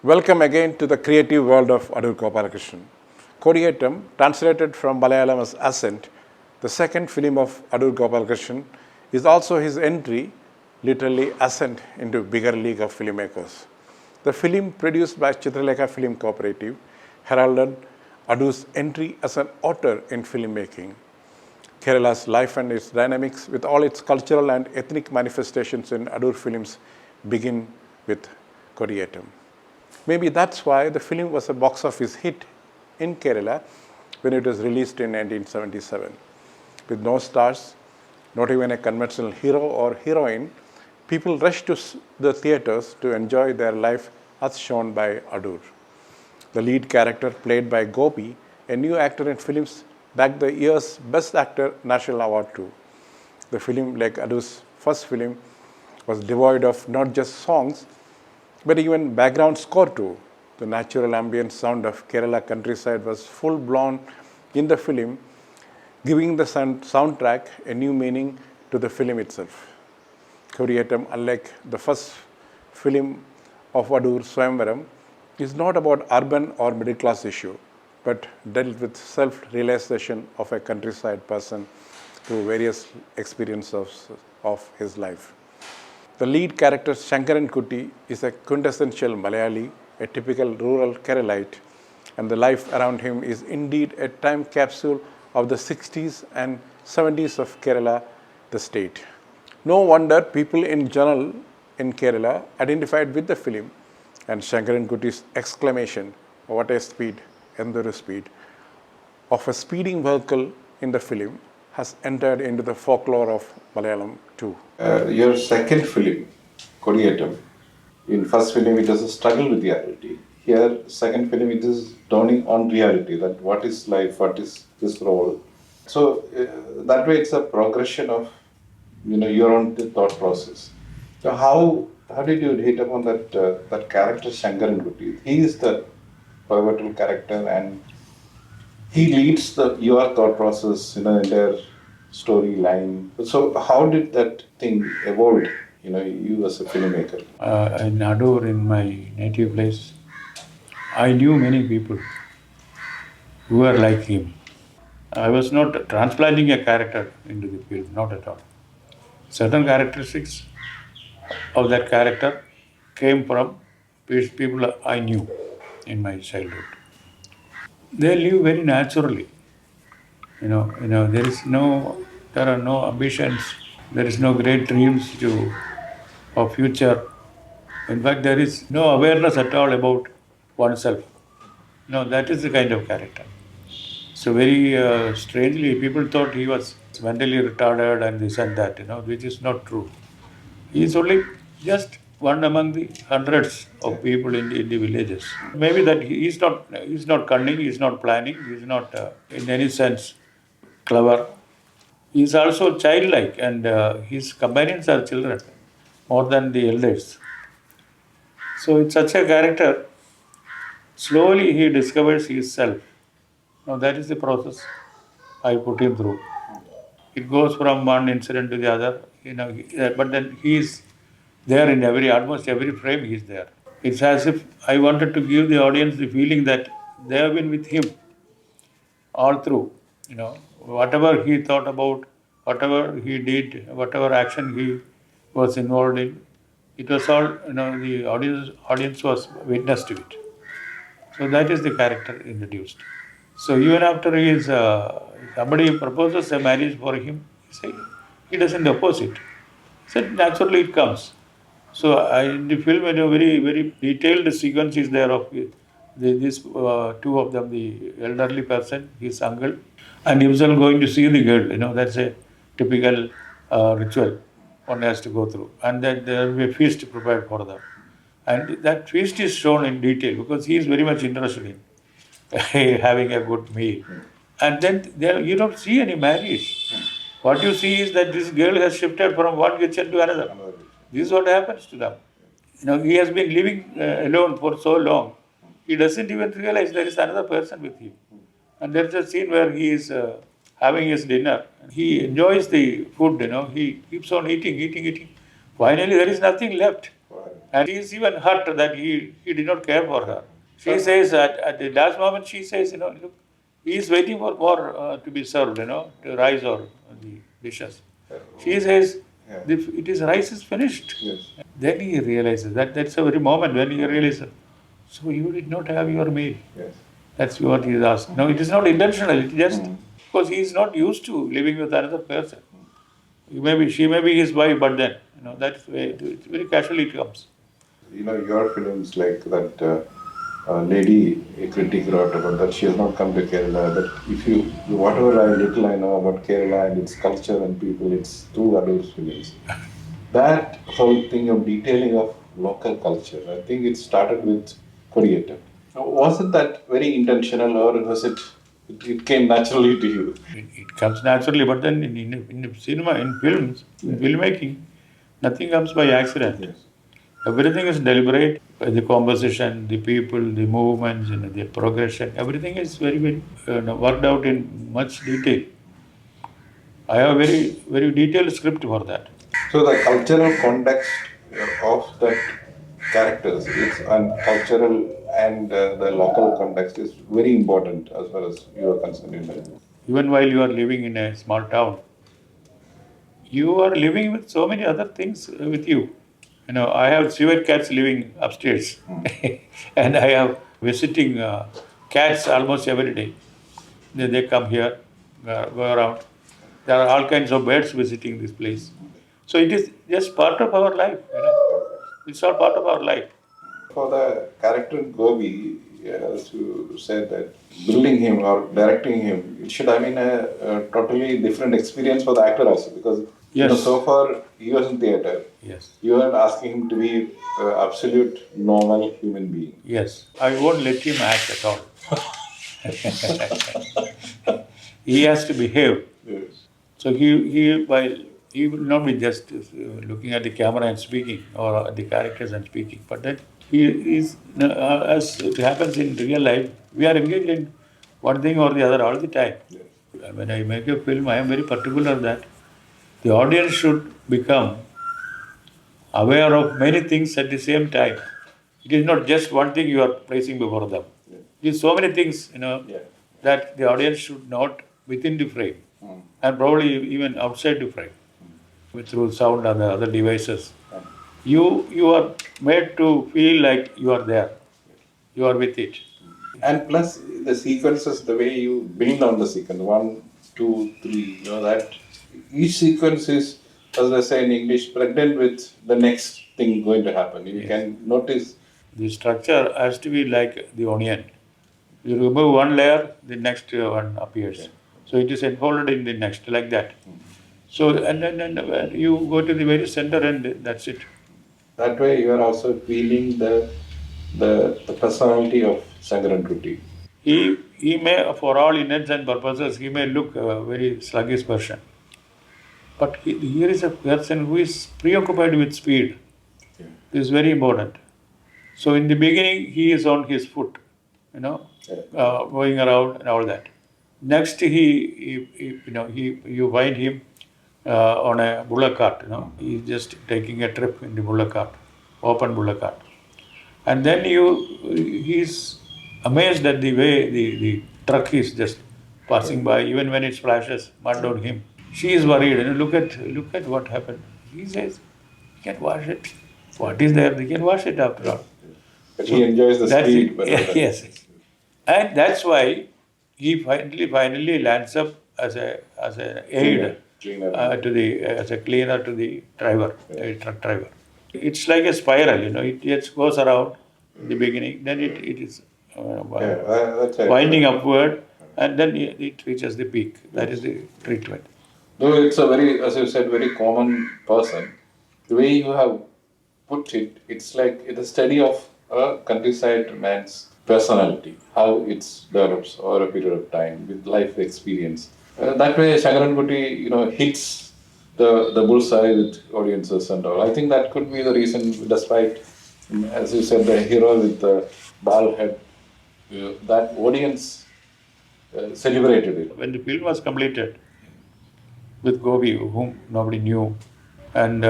Welcome again to the creative world of Adoor Gopalakrishnan. Kodiyettam, translated from Malayalam as Asent, the second film of Adoor Gopalakrishnan, is also his entry, literally ascent, into bigger league of filmmakers. The film, produced by Chitralekha Film Cooperative, heralded Adoor's entry as an author in filmmaking. Kerala's life and its dynamics, with all its cultural and ethnic manifestations in Adoor films, begin with Kodiyettam. Maybe that's why the film was a box office hit in Kerala when it was released in 1977. With no stars, not even a conventional hero or heroine, people rushed to the theatres to enjoy their life as shown by Adoor. The lead character, played by Gopi, a new actor in films, bagged the year's Best Actor National Award too. The film, like Adoor's first film, was devoid of not just songs, but even background score too. The natural ambient sound of Kerala countryside was full-blown in the film, giving the soundtrack a new meaning to the film itself. Kodiyettam, unlike the first film of Adoor, Swayamvaram, is not about urban or middle-class issue, but dealt with self-realization of a countryside person through various experiences of his life. The lead character, Shankaran Kutty, is a quintessential Malayali, a typical rural Keralite, and the life around him is indeed a time capsule of the 60s and 70s of Kerala, the state. No wonder people in general in Kerala identified with the film, and Shankaran Kutty's exclamation, "What a speed, endure speed," of a speeding vehicle in the film has entered into the folklore of Malayalam too. Your second film, Kodiyettam, in first film it was a struggle with reality. Here, second film it is dawning on reality, that what is life, what is this role. So that way it's a progression of your own thought process. So how did you hit upon that character Shankaran Kutty? He is the pivotal character and he leads your thought process in an entire storyline. So how did that thing evolve, you as a filmmaker? In Adoor, in my native place, I knew many people who were like him. I was not transplanting a character into the film, not at all. Certain characteristics of that character came from people I knew in my childhood. They live very naturally. There are no ambitions, there is no great dreams of future. In fact, there is no awareness at all about oneself. That is the kind of character. So very strangely, people thought he was mentally retarded and this and that, which is not true. He is only just one among the hundreds of people in the villages. Maybe that he's not cunning, he's not planning, he's not in any sense clever. He is also childlike, and his companions are children more than the elders. So it's such a character. Slowly he discovers himself. Now that is the process I put him through. It goes from one incident to the other, but then he is there in almost every frame he is there. It's as if I wanted to give the audience the feeling that they have been with him all through. Whatever he thought about, whatever he did, whatever action he was involved in, it was all, the audience was witness to it. So that is the character introduced. So even after somebody proposes a marriage for him, he doesn't oppose it. He said naturally it comes. So in the film, very, very detailed sequence is there of these two of them, the elderly person, his uncle, and himself going to see the girl. That's a typical ritual one has to go through. And then there will be a feast prepared for them. And that feast is shown in detail because he is very much interested in having a good meal. And then you don't see any marriage. What you see is that this girl has shifted from one kitchen to another. This is what happens to them. He has been living alone for so long. He doesn't even realize there is another person with him. And there's a scene where he is having his dinner. He enjoys the food, he keeps on eating. Finally, there is nothing left. And she is even hurt that he did not care for her. She says that at the last moment, she says, look, he is waiting for more to be served, the rice or the dishes. She says, it is rice is finished. Yes. Then he realizes that's a very moment when he realizes, so you did not have your meal. Yes. That's what he is asking. No, it is not intentional. It is just because he is not used to living with another person. She may be his wife, but then, that's way, it's very casually it comes. Your films like that lady, a critic wrote about that she has not come to Kerala, but whatever little I know about Kerala and its culture and people, it's through Adoor's films. That whole thing of detailing of local culture, I think it started with Kodiyettam. Wasn't that very intentional, or was it came naturally to you? It comes naturally, but then in cinema, in films, in filmmaking, nothing comes by accident. Yes. Everything is deliberate. The composition, the people, the movements, the progression, everything is very, very worked out in much detail. I have a very, very detailed script for that. So the cultural context of the characters, and cultural and the local context is very important as far as you are concerned. Even while you are living in a small town, you are living with so many other things with you. I have civet cats living upstairs, and I have visiting cats almost every day. They come here, go around. There are all kinds of birds visiting this place. So it is just part of our life. It's all part of our life. For the character Gobi, as you said that building him or directing him, it should have been a totally different experience for the actor also, because Yes. so far he was in theatre. Yes. You are asking him to be absolute normal human being. Yes. I won't let him act at all. He has to behave. Yes. So he will not be just looking at the camera and speaking, or at the characters and speaking, but then he is, as it happens in real life, we are engaged in one thing or the other all the time. Yes. When I make a film, I am very particular that the audience should become aware of many things at the same time. It is not just one thing you are placing before them. It is so many things, that the audience should note within the frame, and probably even outside the frame, through sound and the other devices. You are made to feel like you are there. You are with it. And plus the sequences, the way you build on the sequence, 1, 2, 3, that each sequence is, as I say in English, pregnant with the next thing going to happen. You can notice. The structure has to be like the onion. You remove one layer, the next one appears. So it is enfolded in the next, like that. So and then you go to the very center, and that's it. That way you are also feeling the personality of Shankaran Kuti. He may, for all intents and purposes, he may look a very sluggish person. But here is a person who is preoccupied with speed. This is very important. So in the beginning, he is on his foot, going around and all that. Next, you find him on a bullock cart. He's just taking a trip in the bullock cart, open bullock cart. And then he's amazed at the way the truck is just passing by, even when it splashes mud on him. She is worried. Look at what happened. He says, "You can wash it. What is there? They can wash it after all." But he enjoys the speed. Yes. And that's why he finally lands up as an aid as a cleaner to the driver, the truck driver. It's like a spiral, it just goes around in the beginning, then it is winding upward, and then it reaches the peak. That is the treatment. Though it's a very, as you said, very common person, the way you have put it, it's like it's a study of a countryside man's personality, how it develops over a period of time with life experience. That way, Shankaran Kuti, hits the bullseye with audiences and all. I think that could be the reason, despite, as you said, the hero with the bald head, that audience celebrated it. When the film was completed with Gobi, whom nobody knew, and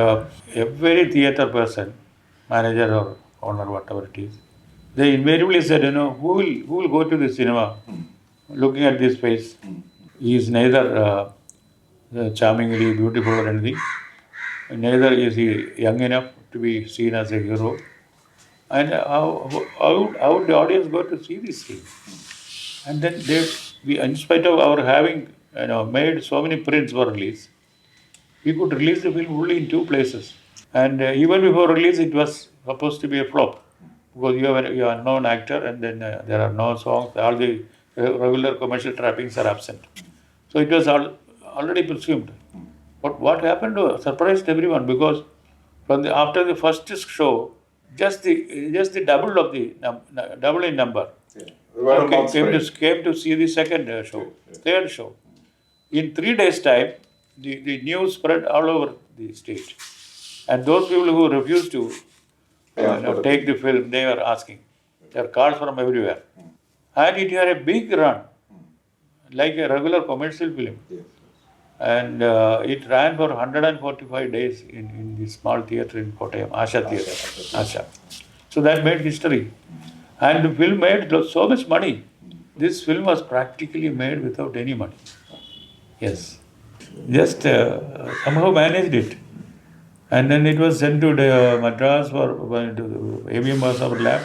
every theatre person manager or owner, whatever it is, they invariably said, who will go to the cinema looking at this face? He is neither charmingly beautiful or anything, neither is he young enough to be seen as a hero. And how would the audience go to see this film? And then in spite of our having made so many prints for release, we could release the film only in 2 places. And even before release, it was supposed to be a flop because you are a known actor, and then there are no songs. All the regular commercial trappings are absent. So it was already presumed. But what happened surprised everyone because after the first show, just the double in number. Came to see the second show, third show. In 3 days' time, the news spread all over the state. And those people who refused to take the film, they were asking. There are calls from everywhere. And it had a big run, like a regular commercial film. And it ran for 145 days in the small theatre in Kottayam, Asha Theatre. Asha. So that made history. And the film made so much money. This film was practically made without any money. Yes. Just somehow managed it. And then it was sent to the Madras for ABM was our lab.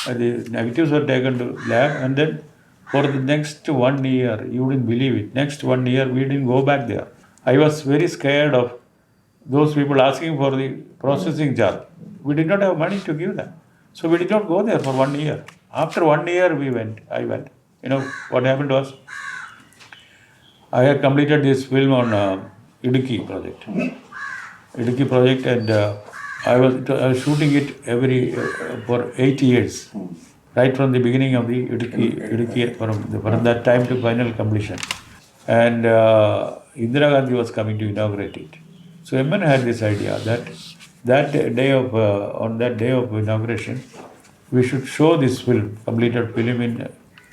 The negatives were taken to lab, and then for the next 1 year, you wouldn't believe it, next 1 year we didn't go back there. I was very scared of those people asking for the processing charge. We did not have money to give them. So we did not go there for 1 year. After 1 year I went. What happened was, I had completed this film on Idukki project. And I was shooting it for 8 years, right from the beginning of the Idukki from that time to final completion. And Indira Gandhi was coming to inaugurate it. So MN had this idea that on that day of inauguration, we should show this film, completed film, in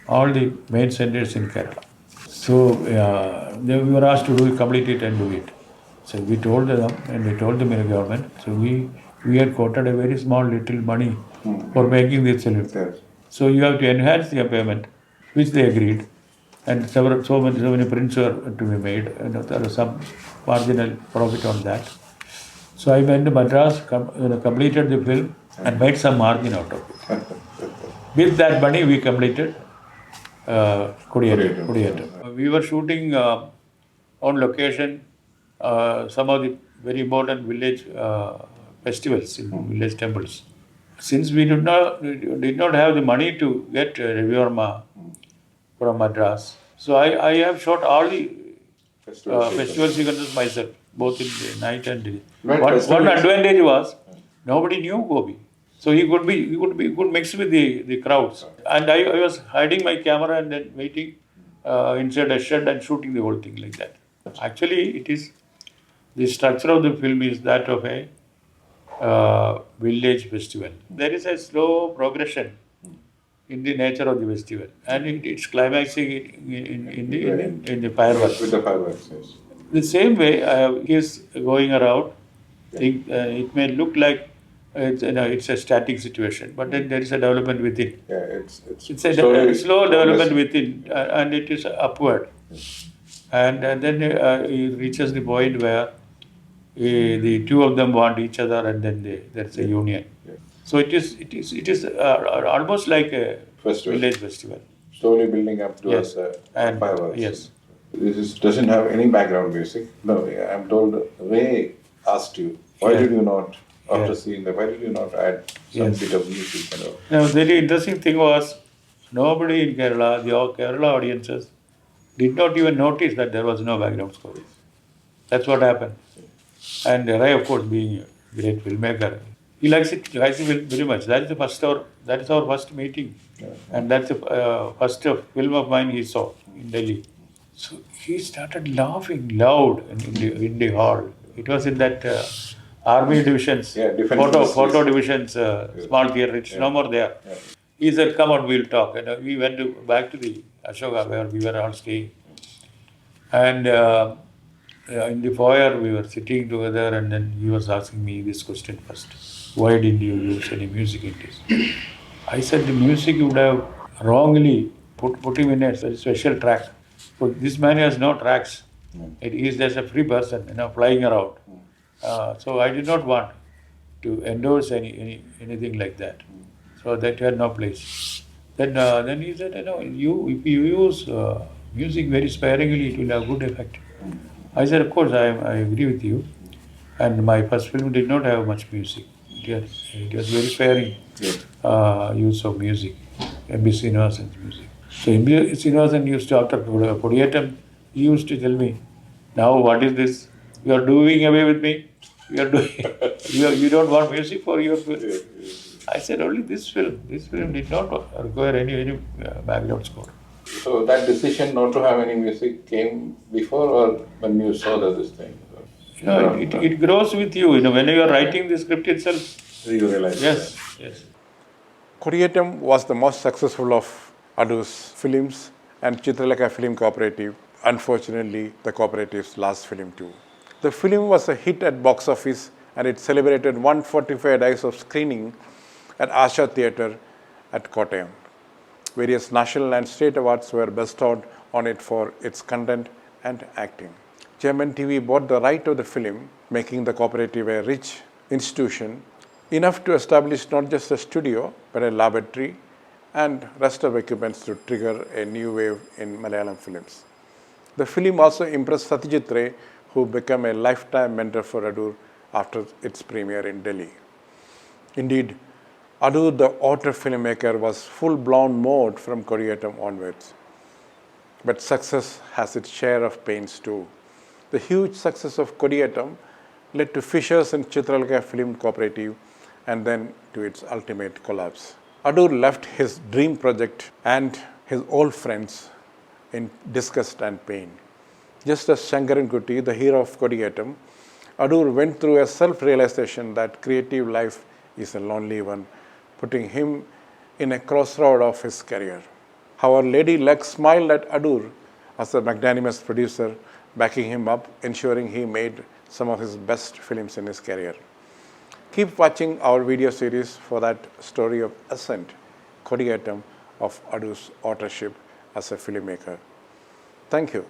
all the main centers in Kerala. So we were asked to complete it and do it. So we told them, and we told them in the government. So we had quoted a very small little money for making this film. So you have to enhance the payment, which they agreed. And so many prints were to be made, and there was some marginal profit on that. So I went to Madras, completed the film, and made some margin out of it. With that money, we completed Kodiyettam. We were shooting on location some of the very important village festivals in village temples. Since we did not have the money to get Ravi Verma from Madras, so I have shot all the festival sequences myself, both in the night and day. One advantage was nobody knew Gopi, so he could mix with the crowds. And I was hiding my camera and then waiting inside a shed and shooting the whole thing like that. Actually, the structure of the film is that of a village festival. There is a slow progression in the nature of the festival, and it's climaxing in the fireworks. With the fireworks, yes. The same way, he is going around. It may look like it's a static situation, but then there is a development within. Yeah, it's a slow development within, and it is upward. And then he reaches the point where the two of them want each other, and then there's a union. Yeah. So it is almost like a village festival. Slowly building up towards fireworks. Yes. This doesn't have any background music. No, I'm told Ray asked you, why did you not, after seeing that, why did you not add some bit of music? Now, the very interesting thing was, nobody in Kerala, the Kerala audiences, did not even notice that there was no background score. That's what happened. And Ray, of course, being a great filmmaker, he likes it very much. That is our first meeting. Yeah. And that's the first film of mine he saw in Delhi. So he started laughing loud in the hall. It was in that army divisions, photo divisions, small theatre. It's no more there. Yeah. He said, "Come on, we'll talk." And we went back to the Ashoka where we were all staying. And in the foyer, we were sitting together, and then he was asking me this question first. why didn't you use any music in this? I said the music would have wrongly put him in a very special track. But this man has no tracks. He is just a free person, flying around. So I did not want to endorse anything like that. So that had no place. Then he said, if you use music very sparingly, it will have good effect. I said, of course, I agree with you. And my first film did not have much music. It was very sparing use of music, M.B. Srinivasan's music. So M.B. Srinivasan used to, after Kodiyettam, he used to tell me, now what is this? You are doing away with me. You are doing. you don't want music for your film. I said only this film. This film did not require any background score. So that decision not to have any music came before or when you saw this thing? It grows with you. When you are writing the script itself. You realize. Yes. Kodiyettam was the most successful of Adoor's films and Chitralekha Film Cooperative. Unfortunately, the cooperative's last film too. The film was a hit at box office and it celebrated 145 days of screening at Asha Theatre at Kottayam. Various national and state awards were bestowed on it for its content and acting. German TV bought the right of the film, making the cooperative a rich institution, enough to establish not just a studio, but a laboratory and rest of equipments to trigger a new wave in Malayalam films. The film also impressed Satyajit Ray, who became a lifetime mentor for Adoor after its premiere in Delhi. Indeed, Adoor, the author filmmaker, was full-blown mode from Kodiyettam onwards. But success has its share of pains too. The huge success of Kodiyettam led to fissures in Chitralekha Film Cooperative and then to its ultimate collapse. Adoor left his dream project and his old friends in disgust and pain. Just as Shankaran Kutty, the hero of Kodiyettam, Adoor went through a self-realization that creative life is a lonely one, putting him in a crossroad of his career. However, Lady Luck smiled at Adoor as a magnanimous producer, backing him up, ensuring he made some of his best films in his career. Keep watching our video series for that story of Asent, Kodiyettam, of Adoor's authorship as a filmmaker. Thank you.